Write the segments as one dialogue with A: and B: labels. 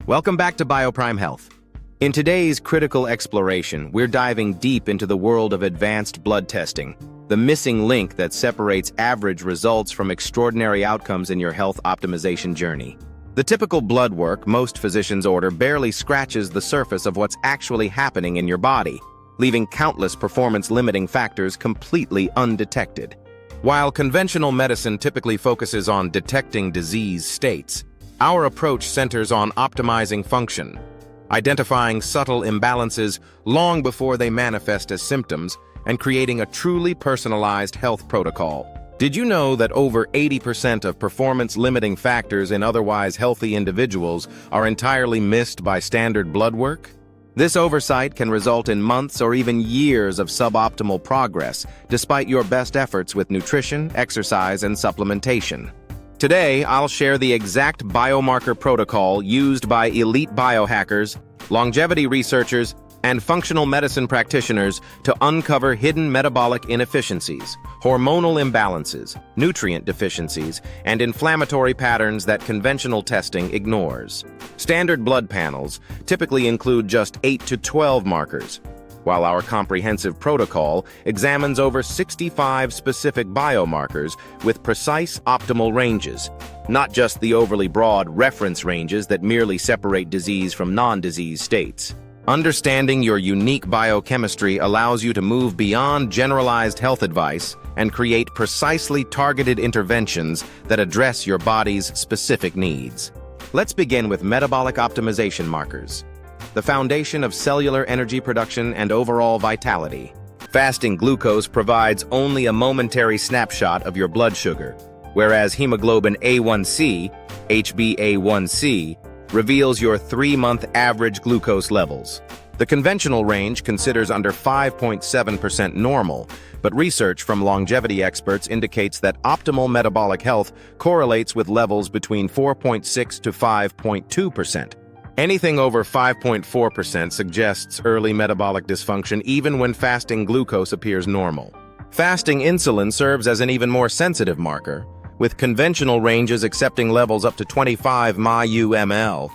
A: Welcome back to BioPrime Health. In today's critical exploration, we're diving deep into the world of advanced blood testing, the missing link that separates average results from extraordinary outcomes in your health optimization journey. The typical blood work most physicians order barely scratches the surface of what's actually happening in your body, leaving countless performance-limiting factors completely undetected. While conventional medicine typically focuses on detecting disease states, our approach centers on optimizing function, identifying subtle imbalances long before they manifest as symptoms, and creating a truly personalized health protocol. Did you know that over 80% of performance-limiting factors in otherwise healthy individuals are entirely missed by standard blood work? This oversight can result in months or even years of suboptimal progress, despite your best efforts with nutrition, exercise, and supplementation. Today, I'll share the exact biomarker protocol used by elite biohackers, longevity researchers, and functional medicine practitioners to uncover hidden metabolic inefficiencies, hormonal imbalances, nutrient deficiencies, and inflammatory patterns that conventional testing ignores. Standard blood panels typically include just 8 to 12 markers, while our comprehensive protocol examines over 65 specific biomarkers with precise optimal ranges, not just the overly broad reference ranges that merely separate disease from non-disease states. Understanding your unique biochemistry allows you to move beyond generalized health advice and create precisely targeted interventions that address your body's specific needs. Let's begin with metabolic optimization markers, the foundation of cellular energy production and overall vitality. Fasting glucose provides only a momentary snapshot of your blood sugar, whereas hemoglobin A1C, HbA1c, reveals your 3-month average glucose levels. The conventional range considers under 5.7% normal, but research from longevity experts indicates that optimal metabolic health correlates with levels between 4.6 to 5.2%. Anything over 5.4% suggests early metabolic dysfunction even when fasting glucose appears normal. Fasting insulin serves as an even more sensitive marker, with conventional ranges accepting levels up to 25 μU/mL.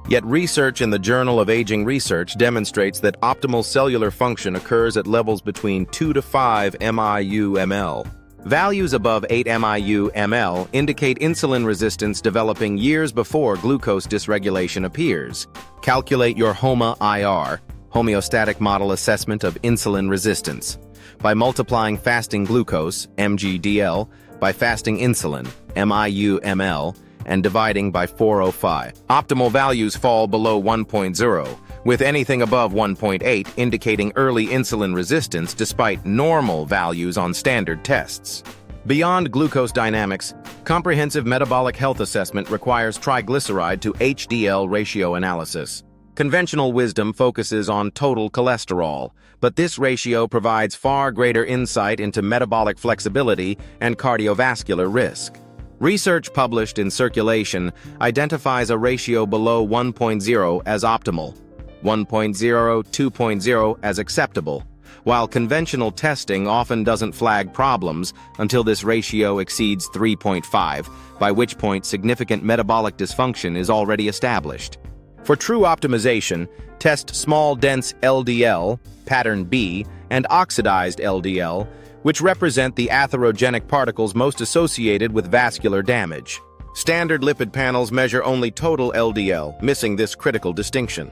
A: Yet research in the Journal of Aging Research demonstrates that optimal cellular function occurs at levels between 2 to 5 μU/mL. Values above 8 μU/mL indicate insulin resistance developing years before glucose dysregulation appears. Calculate your HOMA-IR, homeostatic model assessment of insulin resistance, by multiplying fasting glucose, mgdl, by fasting insulin, MIU/mL, and dividing by 405. Optimal values fall below 1.0, with anything above 1.8 indicating early insulin resistance despite normal values on standard tests. Beyond glucose dynamics, comprehensive metabolic health assessment requires triglyceride to HDL ratio analysis. Conventional wisdom focuses on total cholesterol, but this ratio provides far greater insight into metabolic flexibility and cardiovascular risk. Research published in Circulation identifies a ratio below 1.0 as optimal, 1.0, 2.0 as acceptable, while conventional testing often doesn't flag problems until this ratio exceeds 3.5, by which point significant metabolic dysfunction is already established. For true optimization, test small dense LDL, pattern B, and oxidized LDL, which represent the atherogenic particles most associated with vascular damage. Standard lipid panels measure only total LDL, missing this critical distinction.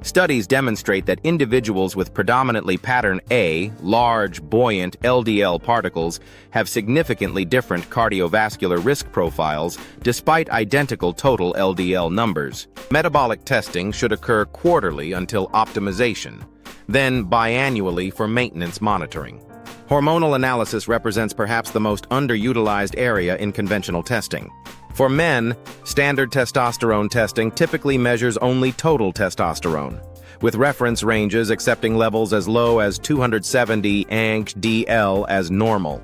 A: Studies demonstrate that individuals with predominantly pattern A, large, buoyant LDL particles, have significantly different cardiovascular risk profiles despite identical total LDL numbers. Metabolic testing should occur quarterly until optimization, then biannually for maintenance monitoring. Hormonal analysis represents perhaps the most underutilized area in conventional testing. For men, standard testosterone testing typically measures only total testosterone, with reference ranges accepting levels as low as 270 ng/dL as normal.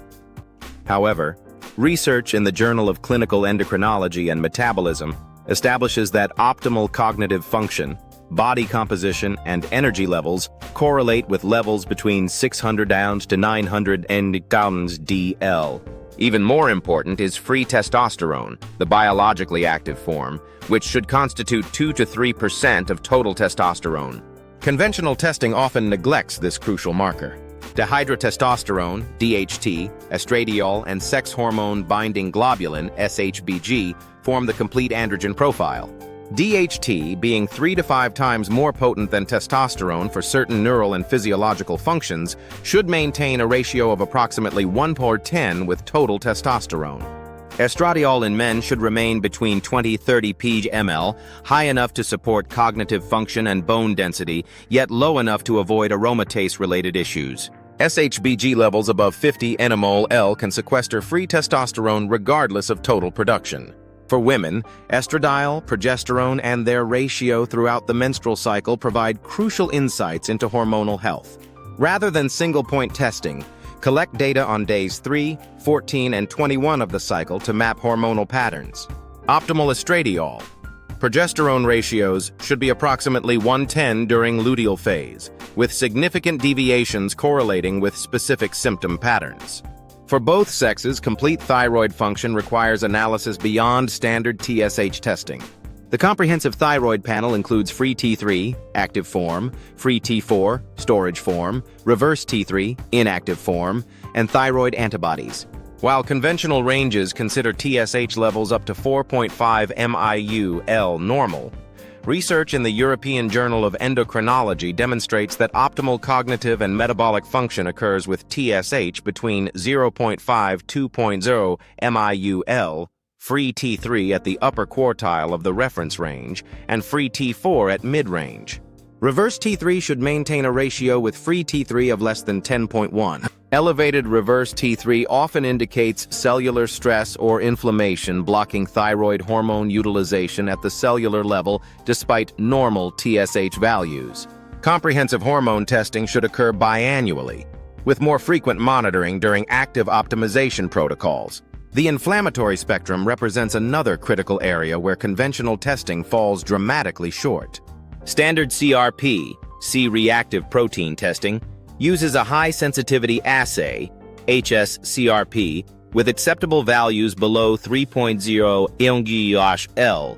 A: However, research in the Journal of Clinical Endocrinology and Metabolism establishes that optimal cognitive function, body composition, and energy levels correlate with levels between 600 ounce to 900 ng/dL. Even more important is free testosterone, the biologically active form, which should constitute 2 to 3% of total testosterone. Conventional testing often neglects this crucial marker. Dihydrotestosterone, DHT, estradiol, and sex hormone-binding globulin, SHBG, form the complete androgen profile. DHT, being 3 to 5 times more potent than testosterone for certain neural and physiological functions, should maintain a ratio of approximately 1:10 with total testosterone. Estradiol in men should remain between 20-30 pg/ml, high enough to support cognitive function and bone density, yet low enough to avoid aromatase-related issues. SHBG levels above 50 nmol/L can sequester free testosterone regardless of total production. For women, estradiol, progesterone, and their ratio throughout the menstrual cycle provide crucial insights into hormonal health. Rather than single-point testing, collect data on days 3, 14, and 21 of the cycle to map hormonal patterns. Optimal estradiol. Progesterone ratios should be approximately 1:10 during luteal phase, with significant deviations correlating with specific symptom patterns. For both sexes, complete thyroid function requires analysis beyond standard TSH testing. The comprehensive thyroid panel includes free T3, active form, free T4, storage form, reverse T3, inactive form, and thyroid antibodies. While conventional ranges consider TSH levels up to 4.5 MIU/L normal, research in the European Journal of Endocrinology demonstrates that optimal cognitive and metabolic function occurs with TSH between 0.5–2.0 MIU/L, free T3 at the upper quartile of the reference range, and free T4 at mid-range. Reverse T3 should maintain a ratio with free T3 of less than 10.1. Elevated reverse T3 often indicates cellular stress or inflammation, blocking thyroid hormone utilization at the cellular level despite normal TSH values. Comprehensive hormone testing should occur biannually, with more frequent monitoring during active optimization protocols. The inflammatory spectrum represents another critical area where conventional testing falls dramatically short. Standard CRP, C-reactive protein testing, uses a high-sensitivity assay, HSCRP, with acceptable values below 3.0 MG/L,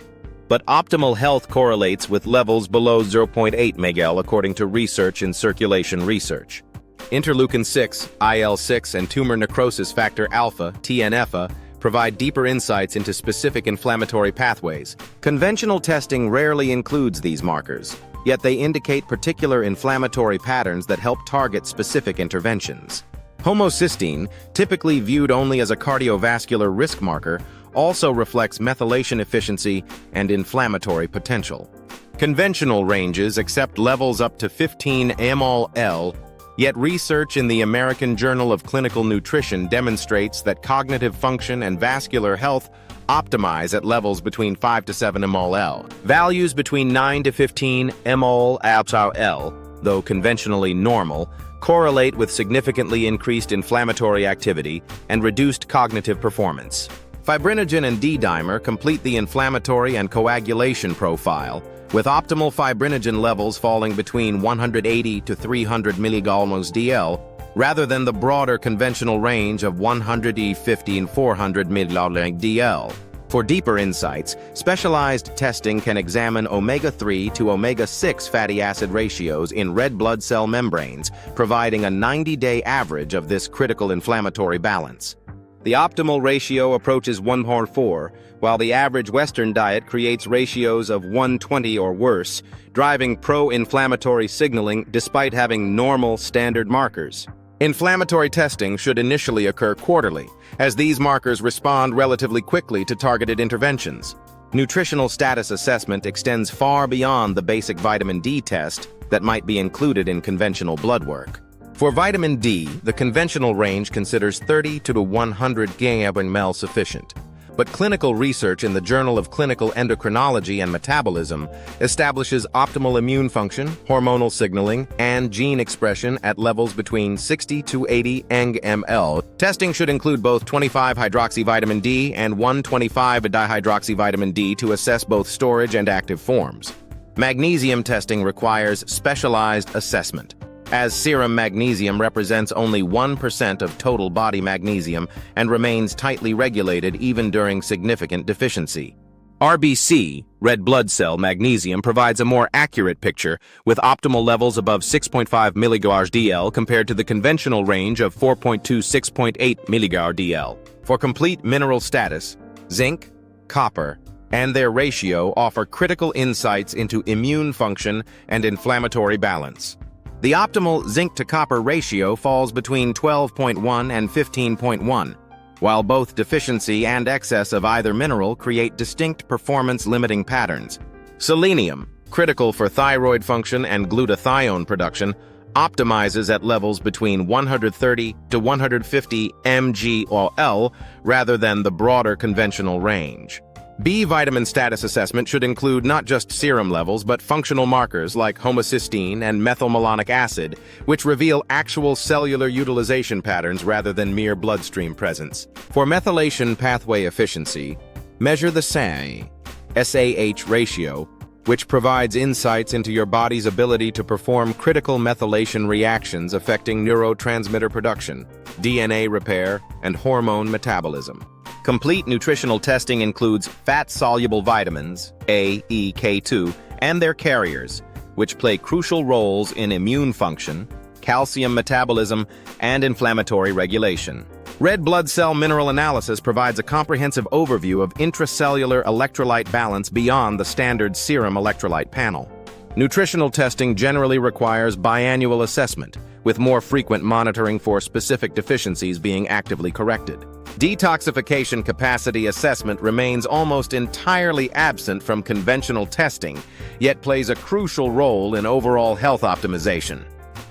A: but optimal health correlates with levels below 0.8 mg/L according to research in circulation research. Interleukin-6, IL-6, and tumor necrosis factor alpha, TNFA, provide deeper insights into specific inflammatory pathways. Conventional testing rarely includes these markers, yet they indicate particular inflammatory patterns that help target specific interventions. Homocysteine, typically viewed only as a cardiovascular risk marker, also reflects methylation efficiency and inflammatory potential. Conventional ranges accept levels up to 15 mol/L, yet research in the American Journal of Clinical Nutrition demonstrates that cognitive function and vascular health optimize at levels between 5 to 7 mol/L. Values between 9 to 15 mol/L, though conventionally normal, correlate with significantly increased inflammatory activity and reduced cognitive performance. Fibrinogen and D-dimer complete the inflammatory and coagulation profile, with optimal fibrinogen levels falling between 180 to 300 mg/dL, rather than the broader conventional range of 150 and 400 mg/dL. For deeper insights, specialized testing can examine omega-3 to omega-6 fatty acid ratios in red blood cell membranes, providing a 90-day average of this critical inflammatory balance. The optimal ratio approaches 1:4, while the average Western diet creates ratios of 1:20 or worse, driving pro-inflammatory signaling despite having normal standard markers. Inflammatory testing should initially occur quarterly, as these markers respond relatively quickly to targeted interventions. Nutritional status assessment extends far beyond the basic vitamin D test that might be included in conventional blood work. For vitamin D, the conventional range considers 30 to 100 mg/ml sufficient, but clinical research in the Journal of Clinical Endocrinology and Metabolism establishes optimal immune function, hormonal signaling, and gene expression at levels between 60 to 80 ng/ml. Testing should include both 25-hydroxyvitamin D and 1,25-dihydroxyvitamin D to assess both storage and active forms. Magnesium testing requires specialized assessment. as serum magnesium represents only 1% of total body magnesium and remains tightly regulated even during significant deficiency. RBC, red blood cell magnesium, provides a more accurate picture, with optimal levels above 6.5 mg/dl compared to the conventional range of 4.2 to 6.8 mg/dl. For complete mineral status, zinc, copper, and their ratio offer critical insights into immune function and inflammatory balance. The optimal zinc-to-copper ratio falls between 12.1 and 15.1, while both deficiency and excess of either mineral create distinct performance-limiting patterns. Selenium, critical for thyroid function and glutathione production, optimizes at levels between 130 to 150 mg/L rather than the broader conventional range. B vitamin status assessment should include not just serum levels but functional markers like homocysteine and methylmalonic acid, which reveal actual cellular utilization patterns rather than mere bloodstream presence. For methylation pathway efficiency, measure the SAH ratio, which provides insights into your body's ability to perform critical methylation reactions affecting neurotransmitter production, DNA repair, and hormone metabolism. Complete nutritional testing includes fat-soluble vitamins, A, E, K2, and their carriers, which play crucial roles in immune function, calcium metabolism, and inflammatory regulation. Red blood cell mineral analysis provides a comprehensive overview of intracellular electrolyte balance beyond the standard serum electrolyte panel. Nutritional testing generally requires biannual assessment, with more frequent monitoring for specific deficiencies being actively corrected. Detoxification capacity assessment remains almost entirely absent from conventional testing, yet plays a crucial role in overall health optimization.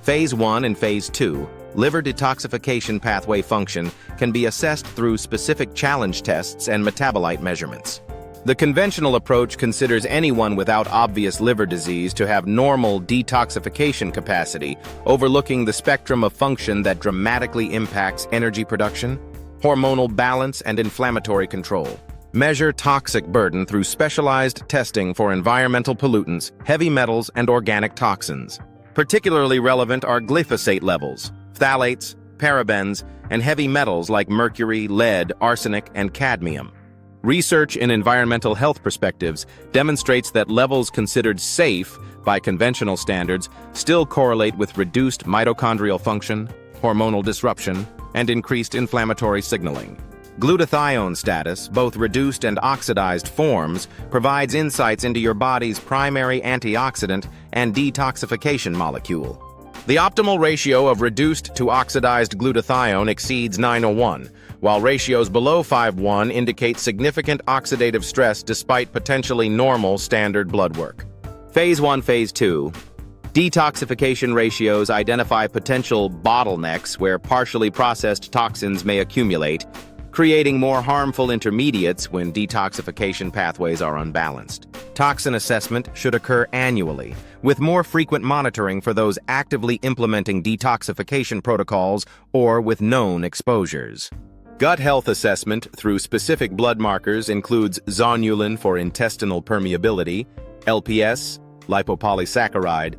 A: Phase 1 and Phase 2, liver detoxification pathway function, can be assessed through specific challenge tests and metabolite measurements. The conventional approach considers anyone without obvious liver disease to have normal detoxification capacity, overlooking the spectrum of function that dramatically impacts energy production, hormonal balance, and inflammatory control. Measure toxic burden through specialized testing for environmental pollutants, heavy metals, and organic toxins. Particularly relevant are glyphosate levels, phthalates, parabens, and heavy metals like mercury, lead, arsenic, and cadmium. Research in environmental health perspectives demonstrates that levels considered safe by conventional standards still correlate with reduced mitochondrial function, hormonal disruption, and increased inflammatory signaling. Glutathione status, both reduced and oxidized forms, provides insights into your body's primary antioxidant and detoxification molecule. The optimal ratio of reduced to oxidized glutathione exceeds 9:1, while ratios below 5:1 indicate significant oxidative stress despite potentially normal standard blood work. Phase 1, Phase 2. Detoxification ratios identify potential bottlenecks where partially processed toxins may accumulate, creating more harmful intermediates when detoxification pathways are unbalanced. Toxin assessment should occur annually, with more frequent monitoring for those actively implementing detoxification protocols or with known exposures. Gut health assessment through specific blood markers includes zonulin for intestinal permeability, LPS, lipopolysaccharide,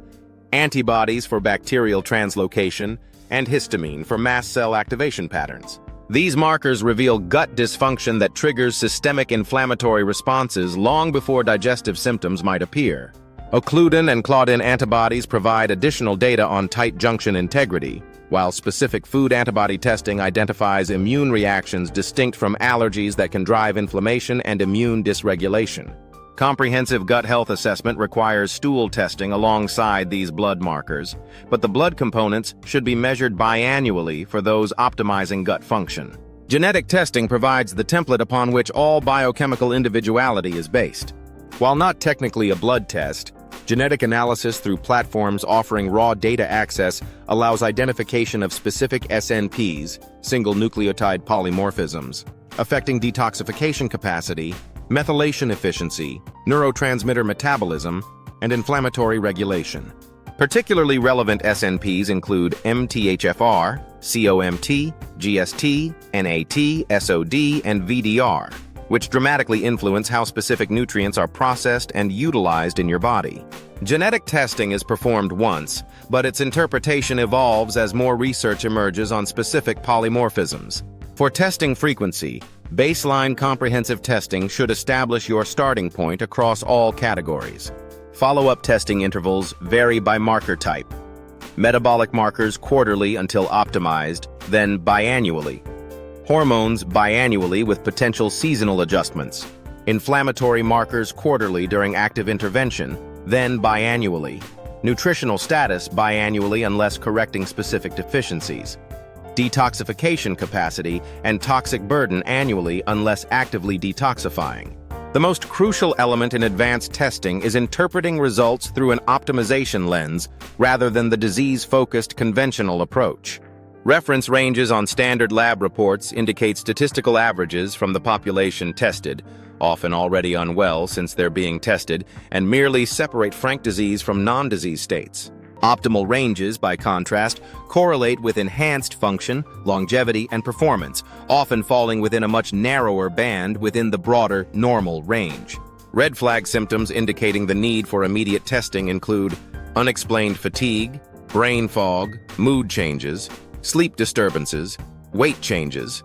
A: antibodies for bacterial translocation, and histamine for mast cell activation patterns. These markers reveal gut dysfunction that triggers systemic inflammatory responses long before digestive symptoms might appear. Occludin and claudin antibodies provide additional data on tight junction integrity, while specific food antibody testing identifies immune reactions distinct from allergies that can drive inflammation and immune dysregulation. Comprehensive gut health assessment requires stool testing alongside these blood markers, but the blood components should be measured biannually for those optimizing gut function. Genetic testing provides the template upon which all biochemical individuality is based. While not technically a blood test, genetic analysis through platforms offering raw data access allows identification of specific SNPs, single nucleotide polymorphisms, affecting detoxification capacity, methylation efficiency, neurotransmitter metabolism, and inflammatory regulation. Particularly relevant SNPs include MTHFR, COMT, GST, NAT, SOD, and VDR, which dramatically influence how specific nutrients are processed and utilized in your body. Genetic testing is performed once, but its interpretation evolves as more research emerges on specific polymorphisms. For testing frequency, baseline comprehensive testing should establish your starting point across all categories. Follow-up testing intervals vary by marker type. Metabolic markers quarterly until optimized, then biannually. Hormones biannually with potential seasonal adjustments. Inflammatory markers quarterly during active intervention, then biannually. Nutritional status biannually unless correcting specific deficiencies. Detoxification capacity and toxic burden annually unless actively detoxifying. The most crucial element in advanced testing is interpreting results through an optimization lens rather than the disease-focused conventional approach. Reference ranges on standard lab reports indicate statistical averages from the population tested, often already unwell since they're being tested, and merely separate frank disease from non-disease states. Optimal ranges, by contrast, correlate with enhanced function, longevity, and performance, often falling within a much narrower band within the broader normal range. Red flag symptoms indicating the need for immediate testing include unexplained fatigue, brain fog, mood changes, sleep disturbances, weight changes.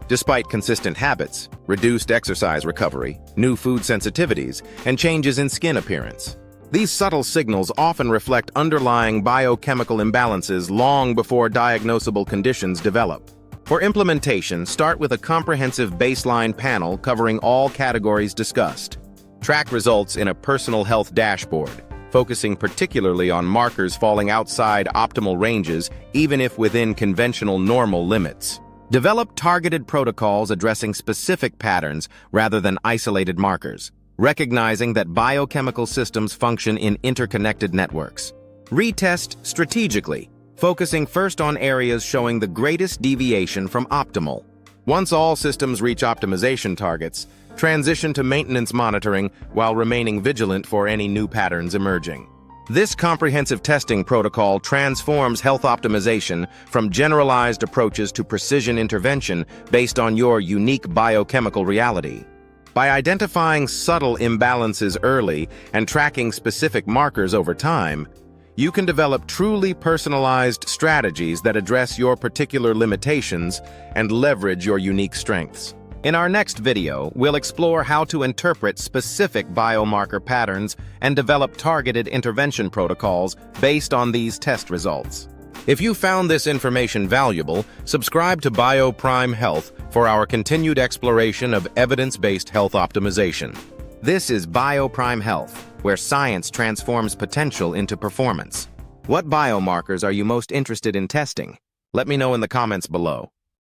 A: Despite consistent habits, reduced exercise recovery, new food sensitivities, and changes in skin appearance. These subtle signals often reflect underlying biochemical imbalances long before diagnosable conditions develop. For implementation, start with a comprehensive baseline panel covering all categories discussed. Track results in a personal health dashboard, focusing particularly on markers falling outside optimal ranges, even if within conventional normal limits. Develop targeted protocols addressing specific patterns rather than isolated markers, recognizing that biochemical systems function in interconnected networks. Retest strategically, focusing first on areas showing the greatest deviation from optimal. Once all systems reach optimization targets, transition to maintenance monitoring while remaining vigilant for any new patterns emerging. This comprehensive testing protocol transforms health optimization from generalized approaches to precision intervention based on your unique biochemical reality. By identifying subtle imbalances early and tracking specific markers over time, you can develop truly personalized strategies that address your particular limitations and leverage your unique strengths. In our next video, we'll explore how to interpret specific biomarker patterns and develop targeted intervention protocols based on these test results. If you found this information valuable, subscribe to BioPrime Health for our continued exploration of evidence-based health optimization. This is BioPrime Health, where science transforms potential into performance. What biomarkers are you most interested in testing? Let me know in the comments below.